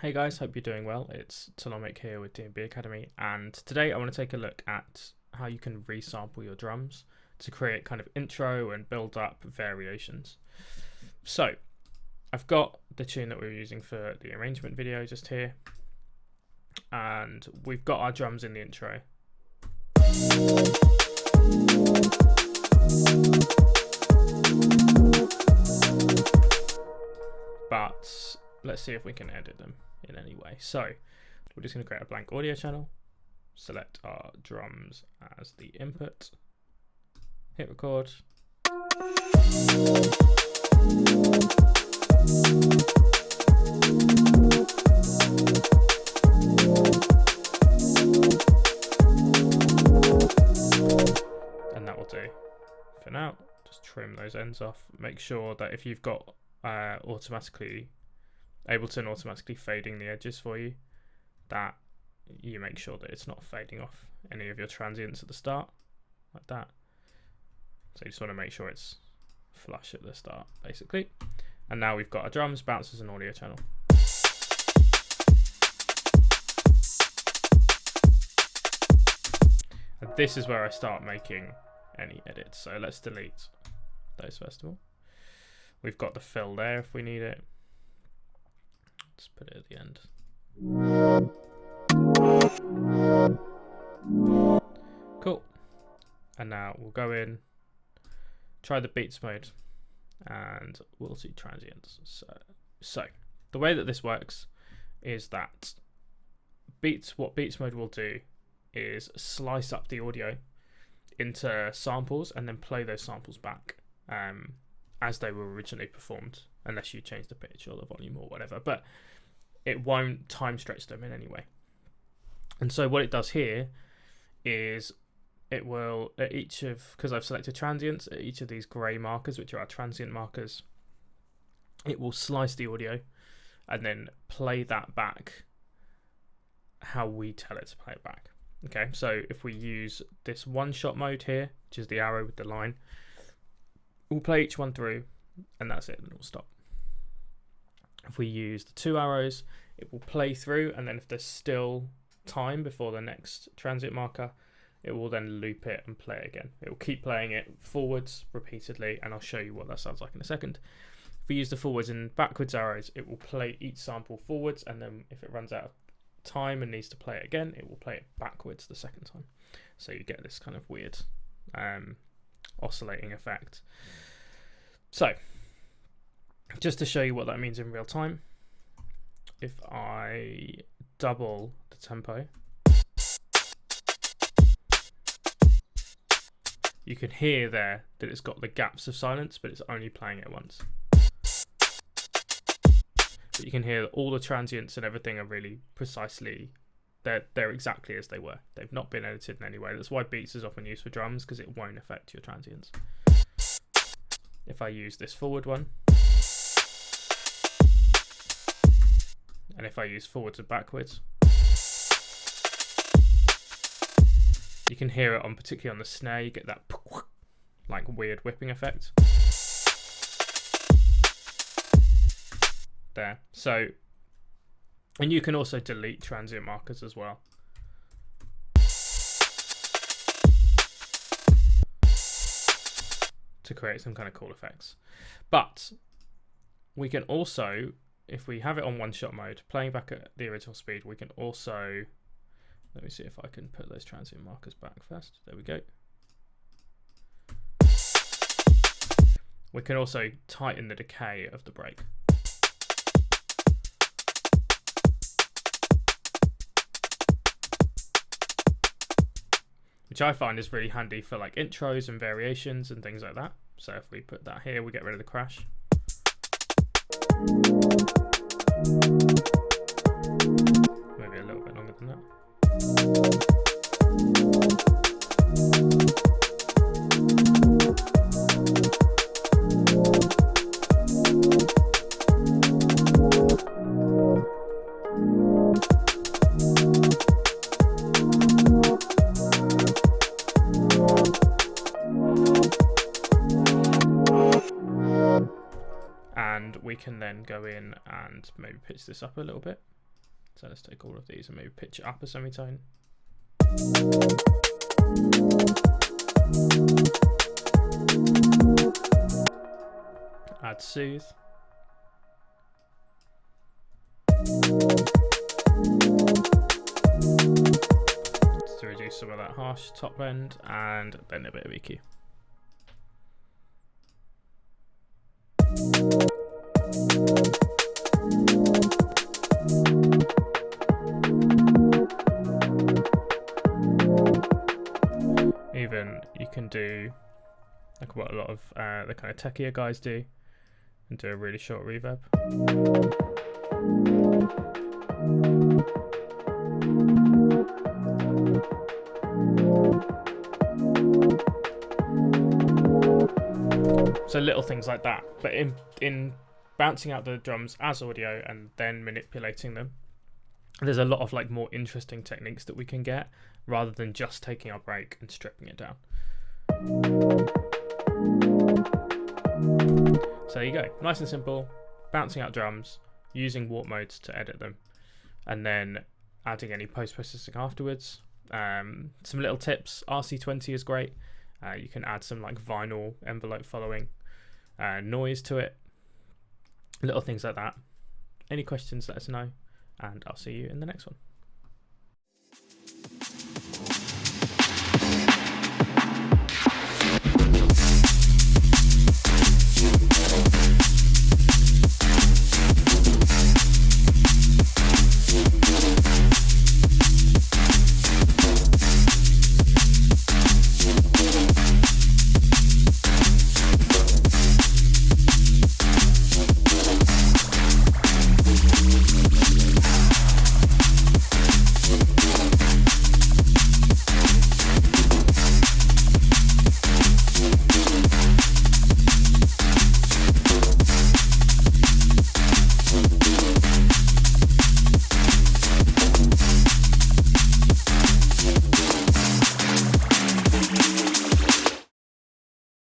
Hey guys, hope you're doing well. It's Tolomic here with D&B Academy, and today I want to take a look at how you can resample your drums to create kind of intro and build up variations. So I've got the tune that we were using for the arrangement video just here, and we've got our drums in the intro. But let's see if we can edit them in any way. So we're just going to create a blank audio channel, select our drums as the input, hit record. And that will do for now. Just trim those ends off. Make sure that if you've got Ableton automatically fading the edges for you, that you make sure that it's not fading off any of your transients at the start, like that. So you just want to make sure it's flush at the start, basically. And now we've got our drums, bouncers, and audio channel. And this is where I start making any edits. So let's delete those first of all. We've got the fill there if we need it. Let's put it at the end. Cool. And now we'll go in, try the beats mode, and we'll see transients. So the way that this works is that what beats mode will do is slice up the audio into samples and then play those samples back as they were originally performed, unless you change the pitch or the volume or whatever, but it won't time stretch them in any way. And so what it does here is it will, at each of, because I've selected transients, at each of these grey markers, which are our transient markers, it will slice the audio and then play that back how we tell it to play it back. Okay, so if we use this one shot mode here, which is the arrow with the line, we'll play each one through and that's it, and it'll stop. If we use the two arrows, it will play through, and then if there's still time before the next transient marker, it will then loop it and play it again. It will keep playing it forwards repeatedly, and I'll show you what that sounds like in a second. If we use the forwards and backwards arrows, it will play each sample forwards, and then if it runs out of time and needs to play it again, it will play it backwards the second time. So you get this kind of weird oscillating effect. So just to show you what that means in real time, if I double the tempo, you can hear there that it's got the gaps of silence, but it's only playing it once. But you can hear that all the transients and everything are really precisely, they're exactly as they were. They've not been edited in any way. That's why beats is often used for drums, because it won't affect your transients. If I use this forward one, and if I use forwards and backwards, you can hear it on, particularly on the snare, you get that like weird whipping effect there. So, and you can also delete transient markers as well. To create some kind of cool effects. But we can also, if we have it on one shot mode, playing back at the original speed, we can also, let me see if I can put those transient markers back first. There we go. We can also tighten the decay of the break. Which I find is really handy for like intros and variations and things like that. So if we put that here, we get rid of the crash. Maybe a little bit longer than that. And we can then go in and maybe pitch this up a little bit. So let's take all of these and maybe pitch it up a semitone. Add soothe. Just to reduce some of that harsh top end, and then a bit of EQ. Even you can do like what a lot of the kind of techier guys do, and do a really short reverb. So little things like that, but in bouncing out the drums as audio and then manipulating them, there's a lot of like more interesting techniques that we can get rather than just taking our break and stripping it down. So there you go, nice and simple, bouncing out drums, using warp modes to edit them, and then adding any post-processing afterwards. Some little tips, RC20 is great. You can add some like vinyl envelope following noise to it, little things like that. Any questions, let us know, and I'll see you in the next one.